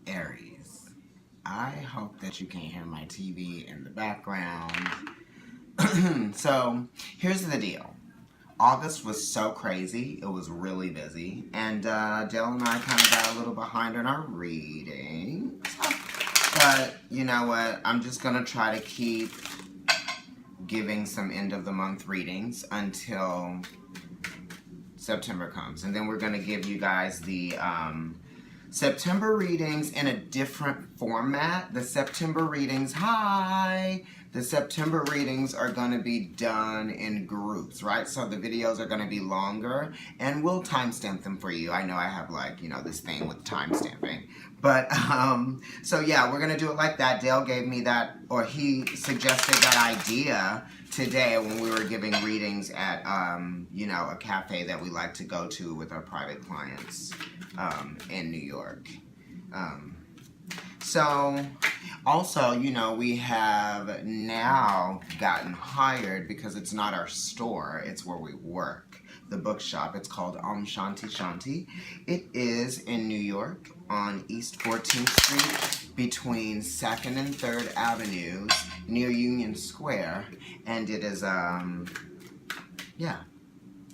Aries. I hope that you can hear my TV in the background. So, here's the deal. August was so crazy. It was really busy. And Dale and I kind of got a little behind on our readings. But, you know what? I'm just going to try to keep giving some end of the month readings until September comes. And then we're going to give you guys the September readings in a different format. The September readings, the September readings are going to be done in groups, right? So the videos are going to be longer, and we'll timestamp them for you. I know I have, like, you know, this thing with timestamping. But, so yeah, we're going to do it like that. Dale gave me that, or he suggested that idea today when we were giving readings at, you know, a cafe that we like to go to with our private clients in New York. So, also, you know, we have now gotten hired because it's not our store, it's where we work. The bookshop, it's called Shanti Shanti. It is in New York on East 14th Street between 2nd and 3rd Avenues near Union Square. And it is, yeah,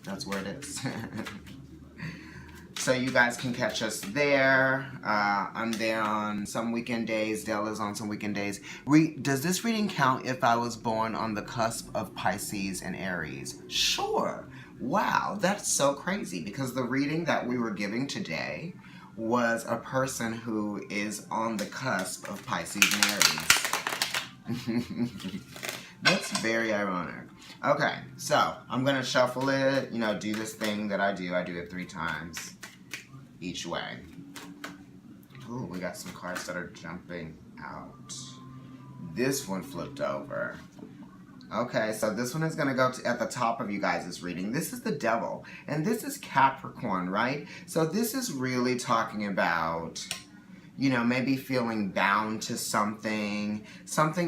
that's where it is. So you guys can catch us there. I'm there on some weekend days. Dell is on some weekend days. Does this reading count if I was born on the cusp of Pisces and Aries? Sure. Wow, that's so crazy because the reading that we were giving today was a person who is on the cusp of Pisces and Aries. That's very ironic. Okay, so I'm going to shuffle it, you know, do this thing that I do. I do it 3 times each way. Ooh, we got some cards that are jumping out. This one flipped over. Okay, so this one is going to go at the top of you guys' reading. This is the Devil, and this is Capricorn, right? So this is really talking about, you know, maybe feeling bound to something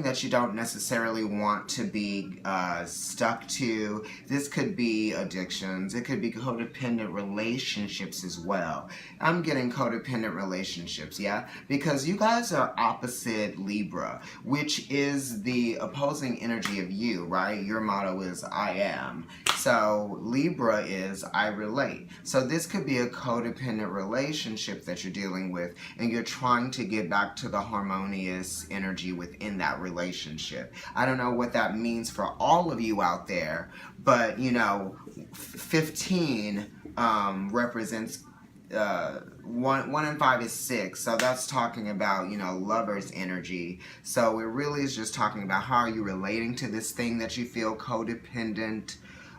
that you don't necessarily want to be stuck to. This could be addictions. It could be codependent relationships as well. I'm getting codependent relationships, yeah? Because you guys are opposite Libra, which is the opposing energy of you, right? Your motto is I am. So Libra is I relate. So this could be a codependent relationship that you're dealing with, and you're trying to get back to the harmonious energy within that relationship. I don't know what that means for all of you out there, but you know, 15 represents 1 and 5 is 6, so that's talking about, you know, lover's energy. So it really is just talking about how are you relating to this thing that you feel codependent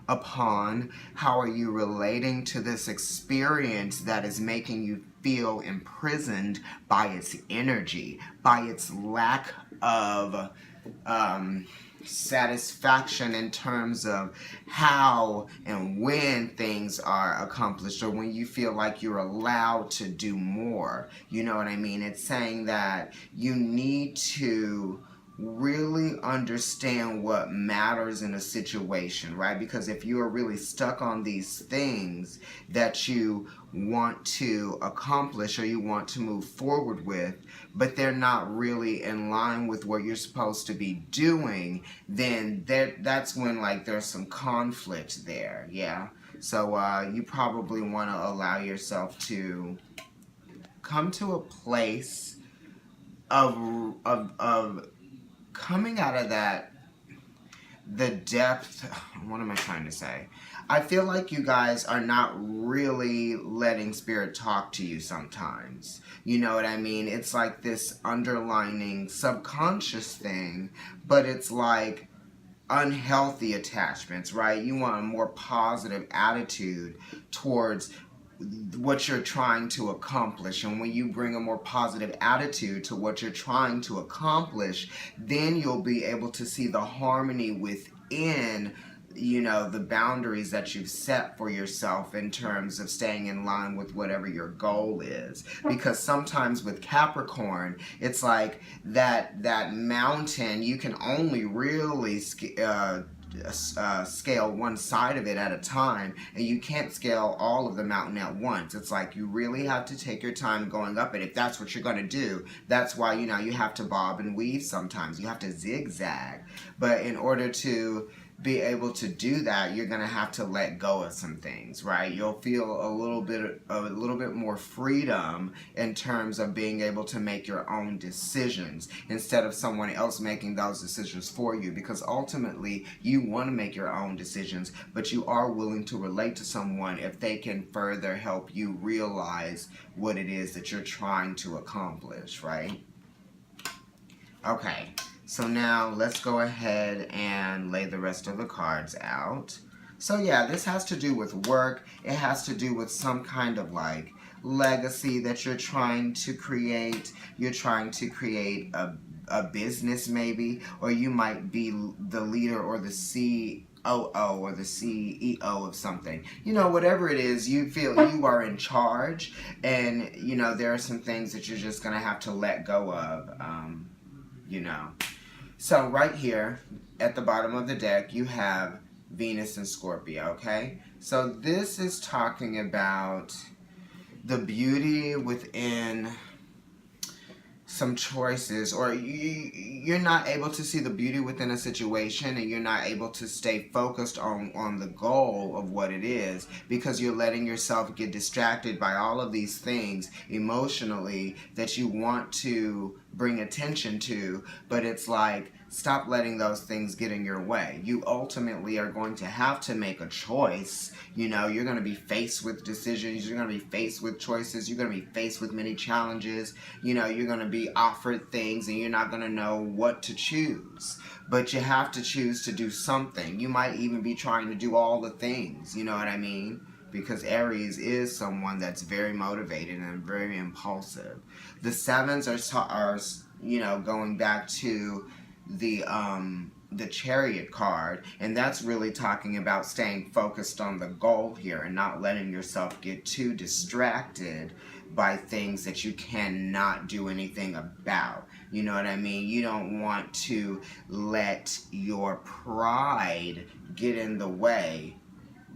upon. How are you relating to this experience that is making you feel imprisoned by its energy, by its lack of satisfaction in terms of how and when things are accomplished, or when you feel like you're allowed to do more. You know what I mean? It's saying that you need to really understand what matters in a situation, right? Because if you are really stuck on these things that you want to accomplish or you want to move forward with, but they're not really in line with what you're supposed to be doing, then that's when, like, there's some conflict there, yeah? So you probably want to allow yourself to come to a place of coming out of that, the depth, what am I trying to say? I feel like you guys are not really letting spirit talk to you sometimes. You know what I mean? It's like this underlining subconscious thing, but it's like unhealthy attachments, right? You want a more positive attitude towards what you're trying to accomplish, and when you bring a more positive attitude to what you're trying to accomplish, then you'll be able to see the harmony within, you know, the boundaries that you've set for yourself in terms of staying in line with whatever your goal is. Because sometimes with Capricorn, it's like that mountain, you can only really scale one side of it at a time, and you can't scale all of the mountain at once. It's like you really have to take your time going up it if that's what you're going to do. That's why, you know, you have to bob and weave sometimes. You have to zigzag. But in order to be able to do that, you're going to have to let go of some things, right? You'll feel a little bit more freedom in terms of being able to make your own decisions instead of someone else making those decisions for you, because ultimately you want to make your own decisions, but you are willing to relate to someone if they can further help you realize what it is that you're trying to accomplish, right? Okay, so now let's go ahead and lay the rest of the cards out. So yeah, this has to do with work. It has to do with some kind of like legacy that you're trying to create. You're trying to create a business maybe, or you might be the leader or the COO or the CEO of something. You know, whatever it is, you feel you are in charge, and you know, there are some things that you're just gonna have to let go of. You know. So right here at the bottom of the deck, you have Venus and Scorpio, okay? So this is talking about the beauty within some choices, or you're not able to see the beauty within a situation, and you're not able to stay focused on the goal of what it is, because you're letting yourself get distracted by all of these things emotionally that you want to bring attention to, but it's like, stop letting those things get in your way. You ultimately are going to have to make a choice. You know, you're going to be faced with decisions, you're going to be faced with choices, you're going to be faced with many challenges. You know, you're going to be offered things and you're not going to know what to choose. But you have to choose to do something. You might even be trying to do all the things, you know what I mean? Because Aries is someone that's very motivated and very impulsive. The sevens are you know, going back to the Chariot card, and that's really talking about staying focused on the goal here and not letting yourself get too distracted by things that you cannot do anything about. You know what I mean? You don't want to let your pride get in the way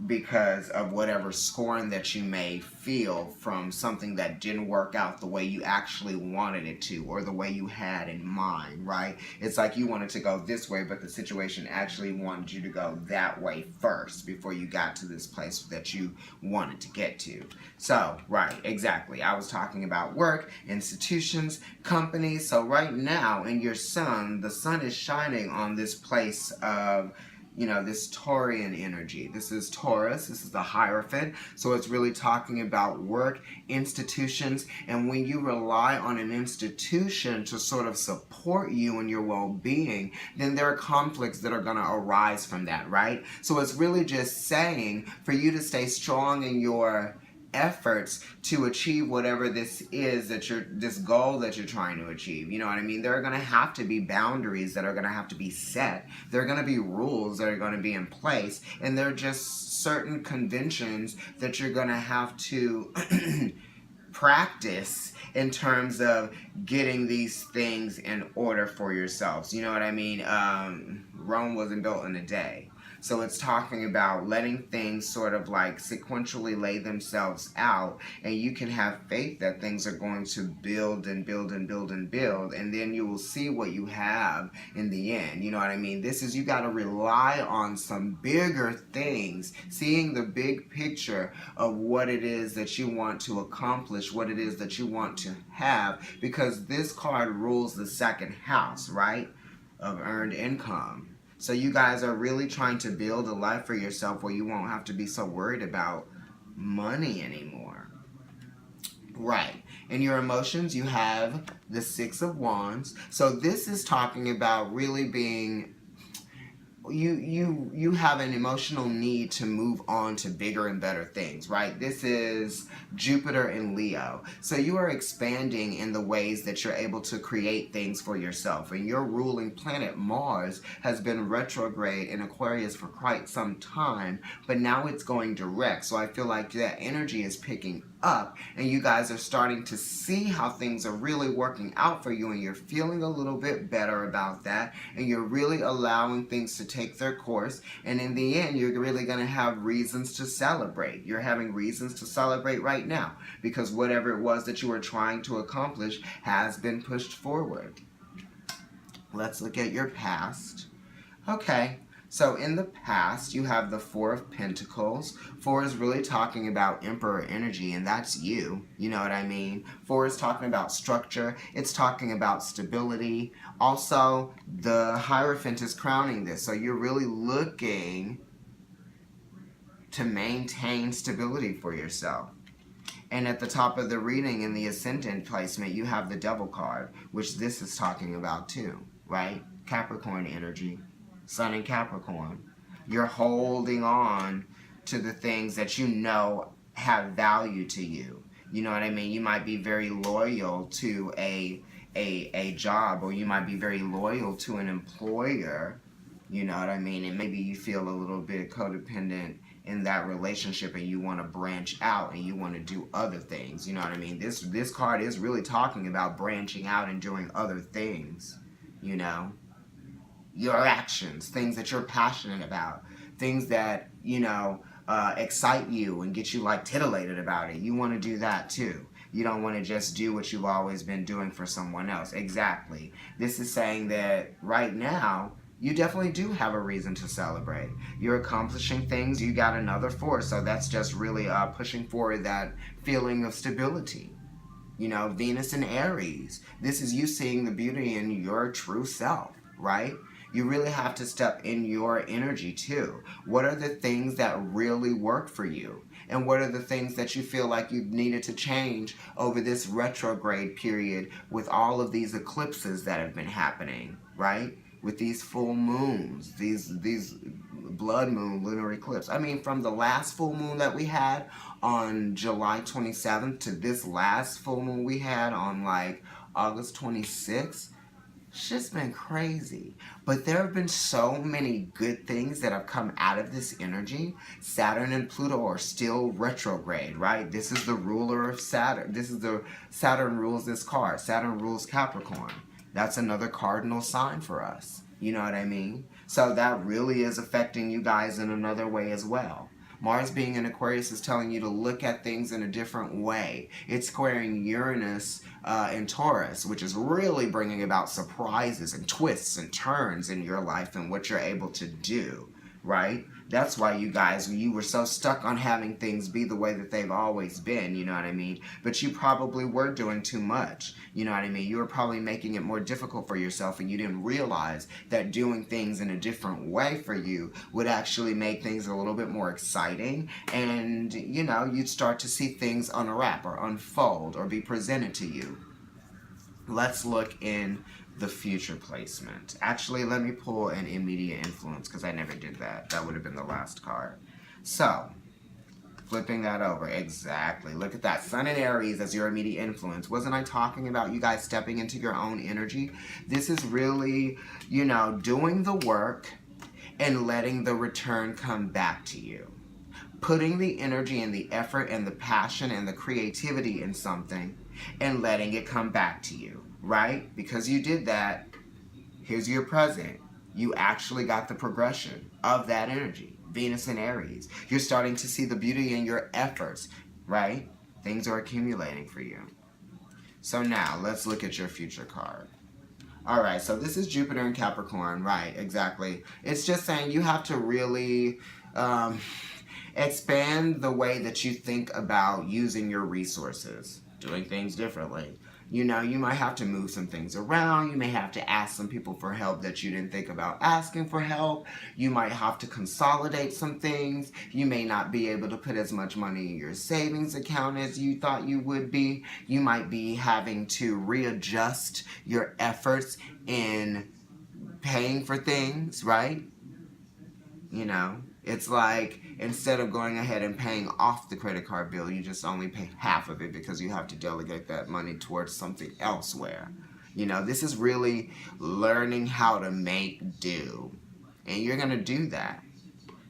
because of whatever scorn that you may feel from something that didn't work out the way you actually wanted it to, or the way you had in mind, right? It's like you wanted to go this way, but the situation actually wanted you to go that way first before you got to this place that you wanted to get to. So, right, exactly. I was talking about work, institutions, companies. So right now in your sun, the sun is shining on this place of, you know, this Taurian energy. This is Taurus, this is the Hierophant, so it's really talking about work, institutions, and when you rely on an institution to sort of support you in your well-being, then there are conflicts that are going to arise from that, right? So it's really just saying for you to stay strong in your efforts to achieve whatever this is that this goal that you're trying to achieve. You know what I mean? There are going to have to be boundaries that are going to have to be set. There are going to be rules that are going to be in place, and there are just certain conventions that you're going to have to practice in terms of getting these things in order for yourselves. You know what I mean? Rome wasn't built in a day. So it's talking about letting things sort of like sequentially lay themselves out, and you can have faith that things are going to build and build and build and build, and then you will see what you have in the end. You know what I mean? This is, you got to rely on some bigger things, seeing the big picture of what it is that you want to accomplish, what it is that you want to have, because this card rules the second house, right, of earned income. So you guys are really trying to build a life for yourself where you won't have to be so worried about money anymore. Right. In your emotions, you have the Six of Wands. So this is talking about really being, you have an emotional need to move on to bigger and better things, right? This is Jupiter in Leo. So you are expanding in the ways that you're able to create things for yourself. And your ruling planet Mars has been retrograde in Aquarius for quite some time, but now it's going direct. So I feel like that energy is picking up, and you guys are starting to see how things are really working out for you, and you're feeling a little bit better about that, and you're really allowing things to take their course, and in the end you're really going to have reasons to celebrate. You're having reasons to celebrate right now because whatever it was that you were trying to accomplish has been pushed forward. Let's look at your past. Okay, so in the past, you have the Four of Pentacles. Four is really talking about Emperor energy, and that's you. You know what I mean? Four is talking about structure. It's talking about stability. Also, the Hierophant is crowning this. So you're really looking to maintain stability for yourself. And at the top of the reading in the Ascendant placement, you have the Devil card, which this is talking about too, right? Capricorn energy. Sun in Capricorn. You're holding on to the things that you know have value to you. You know what I mean? You might be very loyal to a job, or you might be very loyal to an employer. You know what I mean? And maybe you feel a little bit codependent in that relationship, and you want to branch out and you want to do other things. You know what I mean? This card is really talking about branching out and doing other things. You know, your actions, things that you're passionate about, things that, you know, excite you and get you like titillated about it. You want to do that too. You don't want to just do what you've always been doing for someone else. Exactly. This is saying that right now, you definitely do have a reason to celebrate. You're accomplishing things. You got another force. So that's just really pushing forward that feeling of stability. You know, Venus and Aries. This is you seeing the beauty in your true self, right? You really have to step in your energy too. What are the things that really work for you? And what are the things that you feel like you needed to change over this retrograde period with all of these eclipses that have been happening, right? With these full moons, these blood moon lunar eclipse. I mean, from the last full moon that we had on July 27th to this last full moon we had on like August 26th, shit's been crazy. But there have been so many good things that have come out of this energy. Saturn and Pluto are still retrograde, right? This is the ruler of Saturn. This is the Saturn rules this card. Saturn rules Capricorn. That's another cardinal sign for us. You know what I mean? So that really is affecting you guys in another way as well. Mars being in Aquarius is telling you to look at things in a different way. It's squaring Uranus in Taurus, which is really bringing about surprises and twists and turns in your life and what you're able to do, right? That's why you guys, you were so stuck on having things be the way that they've always been, you know what I mean? But you probably were doing too much, you know what I mean? You were probably making it more difficult for yourself, and you didn't realize that doing things in a different way for you would actually make things a little bit more exciting, and, you know, you'd start to see things unwrap or unfold or be presented to you. Let's look in the future placement. Actually, let me pull an immediate influence because I never did that. That would have been the last card. So, flipping that over. Exactly. Look at that. Sun and Aries as your immediate influence. Wasn't I talking about you guys stepping into your own energy? This is really, you know, doing the work and letting the return come back to you. Putting the energy and the effort and the passion and the creativity in something and letting it come back to you, right? Because you did that, here's your present. You actually got the progression of that energy. Venus and Aries. You're starting to see the beauty in your efforts, right? Things are accumulating for you. So now, let's look at your future card. Alright, so this is Jupiter in Capricorn, right, exactly. It's just saying you have to really expand the way that you think about using your resources, doing things differently. You know, you might have to move some things around. You may have to ask some people for help that you didn't think about asking for help. You might have to consolidate some things. You may not be able to put as much money in your savings account as you thought you would be. You might be having to readjust your efforts in paying for things, right? You know, it's like instead of going ahead and paying off the credit card bill, you just only pay half of it because you have to delegate that money towards something elsewhere. You know, this is really learning how to make do. And you're going to do that.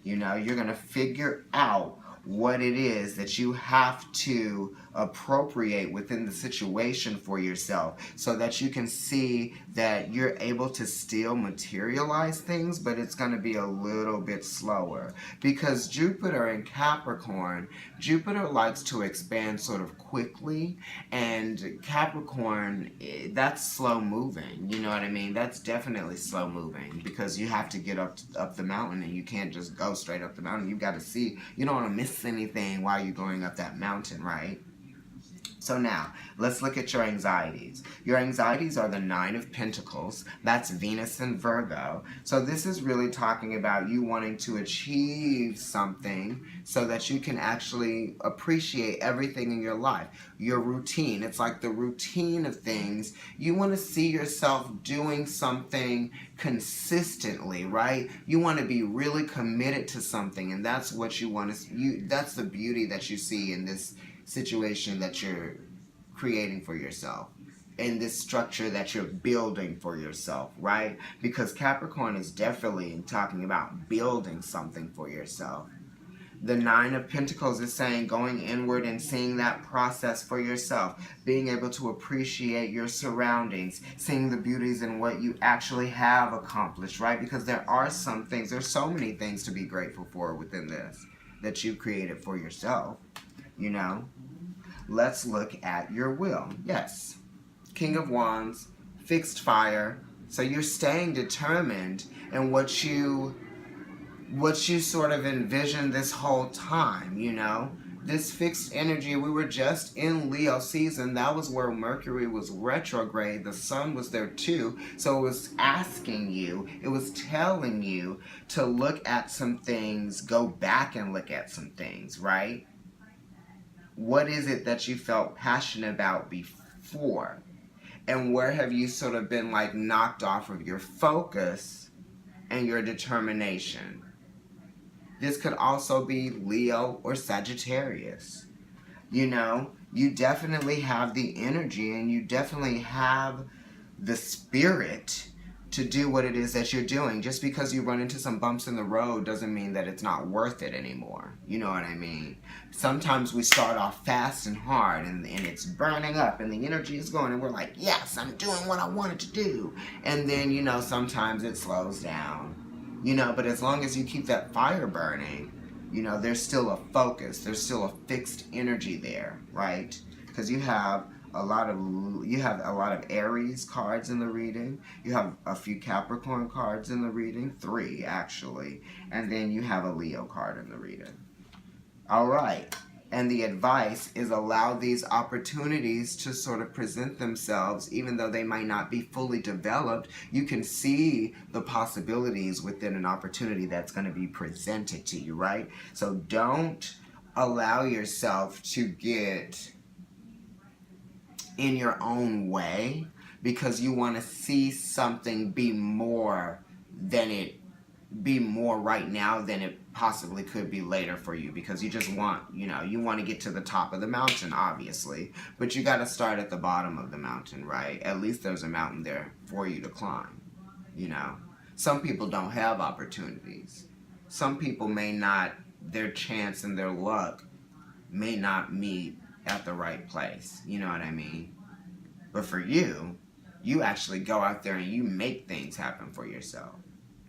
You know, you're going to figure out what it is that you have to appropriate within the situation for yourself, so that you can see that you're able to still materialize things, but it's going to be a little bit slower. Because Jupiter in Capricorn, Jupiter likes to expand sort of quickly, and Capricorn, that's slow moving. You know what I mean? That's definitely slow moving, because you have to get up the mountain, and you can't just go straight up the mountain. You've got to see. You don't want to miss anything while you're going up that mountain, right? So now, let's look at your anxieties. Your anxieties are the Nine of Pentacles. That's Venus and Virgo. So this is really talking about you wanting to achieve something so that you can actually appreciate everything in your life. Your routine. It's like the routine of things. You want to see yourself doing something consistently, right? You want to be really committed to something, and that's what you want to. That's the beauty that you see in this situation that you're creating for yourself, in this structure that you're building for yourself, right? Because Capricorn is definitely talking about building something for yourself. The Nine of Pentacles is saying going inward and seeing that process for yourself, being able to appreciate your surroundings, seeing the beauties in what you actually have accomplished, right? Because there are some things, there's so many things to be grateful for within this that you created for yourself, you know? Let's look at your will. Yes. King of Wands, fixed fire. So you're staying determined in what you sort of envisioned this whole time, you know? This fixed energy, we were just in Leo season. That was where Mercury was retrograde. The sun was there too. So it was asking you, it was telling you to look at some things, go back and look at some things, right? What is it that you felt passionate about before? And where have you sort of been like knocked off of your focus and your determination? This could also be Leo or Sagittarius. You know, you definitely have the energy, and you definitely have the spirit to do what it is that you're doing. Just because you run into some bumps in the road doesn't mean that it's not worth it anymore. You know what I mean? Sometimes we start off fast and hard, and it's burning up, and the energy is going, and we're like, yes, I'm doing what I wanted to do. And then, you know, sometimes it slows down. You know, but as long as you keep that fire burning, you know, there's still a focus. There's still a fixed energy there, right? Because you have a lot of Aries cards in the reading. You have a few Capricorn cards in the reading, 3 actually, and then you have a Leo card in the reading. All right. And the advice is allow these opportunities to sort of present themselves, even though they might not be fully developed. You can see the possibilities within an opportunity that's going to be presented to you, right? So don't allow yourself to get in your own way because you want to see something be more right now than it possibly could be later for you, because you just want, you know, you want to get to the top of the mountain, obviously, but you got to start at the bottom of the mountain, right? At least there's a mountain there for you to climb, you know. Some people don't have opportunities. Some people may not, their chance and their luck may not meet at the right place, you know what I mean? But for you, you actually go out there and you make things happen for yourself,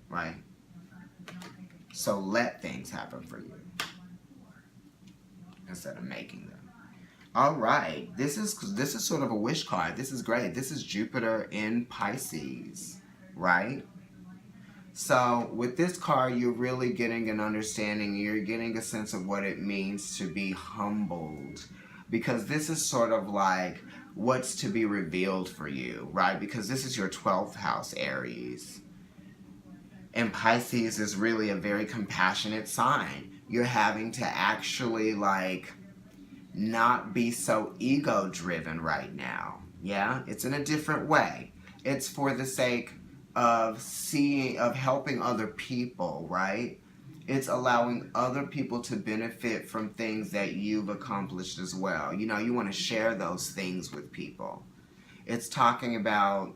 right? So let things happen for you instead of making them. All right, this is sort of a wish card. This is great. This is Jupiter in Pisces, right? So with this card, you're really getting an understanding. You're getting a sense of what it means to be humbled, because this is sort of like what's to be revealed for you, right? Because this is your 12th house, Aries. And Pisces is really a very compassionate sign. You're having to actually like not be so ego driven right now. Yeah, it's in a different way. It's for the sake of helping other people, right? It's allowing other people to benefit from things that you've accomplished as well. You know, you want to share those things with people. It's talking about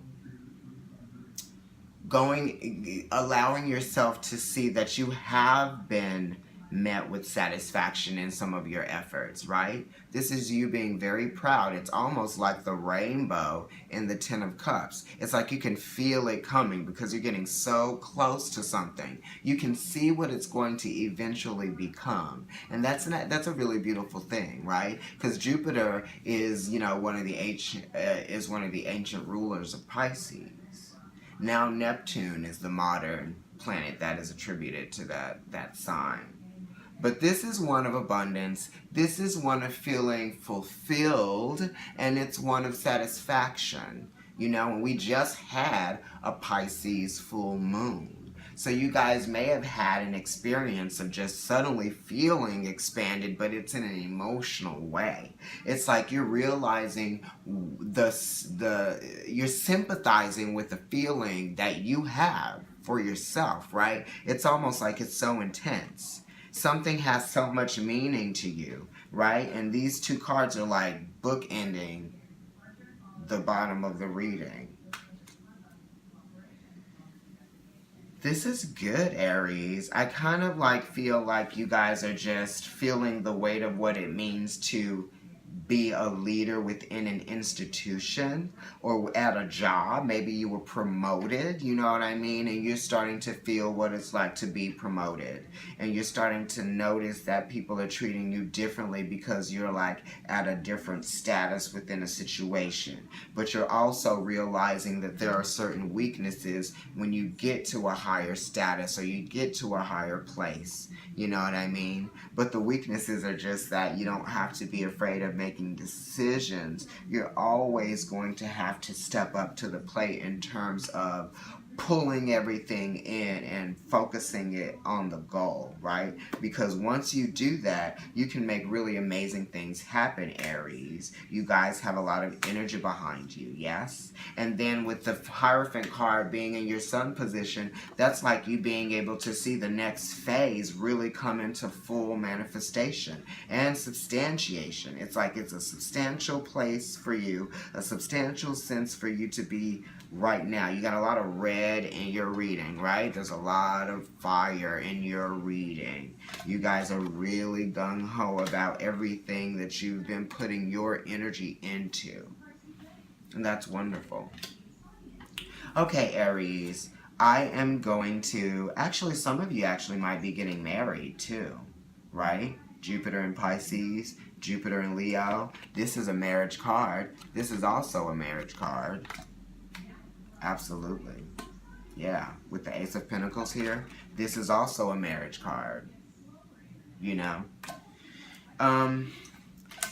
allowing yourself to see that you have been met with satisfaction in some of your efforts, right? This is you being very proud. It's almost like the rainbow in the Ten of Cups. It's like you can feel it coming because you're getting so close to something. You can see what it's going to eventually become. And that's a really beautiful thing, right? Because Jupiter is, one of the ancient rulers of Pisces. Now Neptune is the modern planet that is attributed to that sign. But this is one of abundance. This is one of feeling fulfilled, and it's one of satisfaction. And we just had a Pisces full moon. So you guys may have had an experience of just suddenly feeling expanded, but it's in an emotional way. It's like you're realizing you're sympathizing with the feeling that you have for yourself, right? It's almost like it's so intense. Something has so much meaning to you, right? And these two cards are like bookending the bottom of the reading. This is good, Aries. I kind of feel like you guys are just feeling the weight of what it means to be a leader within an institution or at a job. Maybe you were promoted, you know what I mean? And you're starting to feel what it's like to be promoted. And you're starting to notice that people are treating you differently because you're at a different status within a situation. But you're also realizing that there are certain weaknesses when you get to a higher status or you get to a higher place. You know what I mean? But the weaknesses are just that you don't have to be afraid of making decisions. You're always going to have to step up to the plate in terms of pulling everything in and focusing it on the goal, right? Because once you do that, you can make really amazing things happen, Aries. You guys have a lot of energy behind you, yes? And then with the Hierophant card being in your sun position, that's like you being able to see the next phase really come into full manifestation and substantiation. It's like it's a substantial place for you, a substantial sense for you to be right now. You got a lot of red in your reading, right? There's a lot of fire in your reading. You guys are really gung-ho about everything that you've been putting your energy into. And that's wonderful. Okay, Aries, I am going to, actually, some of you actually might be getting married too, right? Jupiter in Pisces, Jupiter in Leo. This is a marriage card. This is also a marriage card. Absolutely. Yeah, with the Ace of Pentacles here, this is also a marriage card.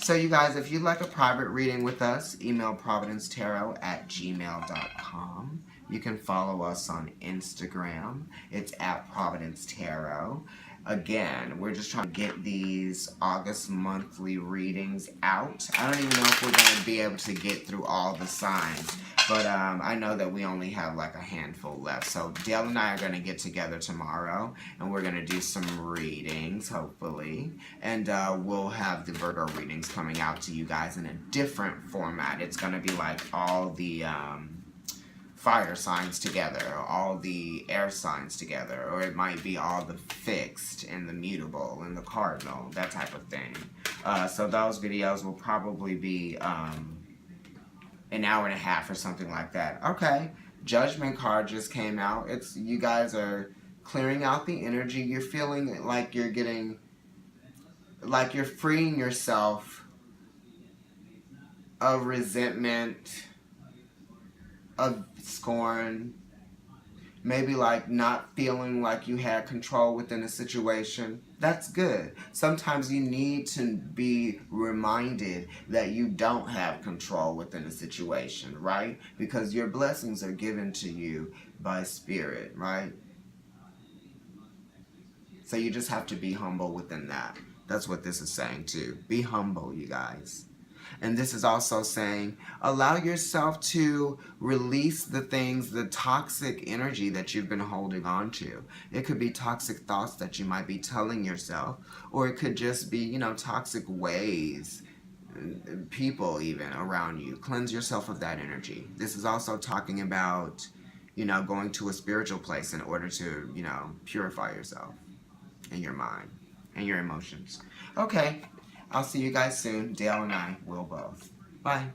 So you guys, if you'd like a private reading with us, email providencetarot@gmail.com. You can follow us on Instagram. It's @providencetarot. Again, we're just trying to get these August monthly readings out. I don't even know if we're going to be able to get through all the signs. But I know that we only have a handful left. So Dale and I are going to get together tomorrow. And we're going to do some readings, hopefully. And we'll have the Virgo readings coming out to you guys in a different format. It's going to be all the fire signs together, or all the air signs together. Or it might be all the fixed and the mutable and the cardinal, that type of thing. So those videos will probably be an hour and a half or something like that. Okay, Judgment card just came out. You guys are clearing out the energy. You're feeling like you're getting, you're freeing yourself of resentment, of scorn, maybe not feeling like you had control within a situation. That's good. Sometimes you need to be reminded that you don't have control within a situation, right? Because your blessings are given to you by spirit, right? So you just have to be humble within that. That's what this is saying too. Be humble, you guys. And this is also saying, allow yourself to release the things, the toxic energy that you've been holding on to. It could be toxic thoughts that you might be telling yourself, or it could just be, toxic ways, people even around you. Cleanse yourself of that energy. This is also talking about, going to a spiritual place in order to, purify yourself and your mind. and your emotions. Okay, I'll see you guys soon. Dale and I will both. Bye.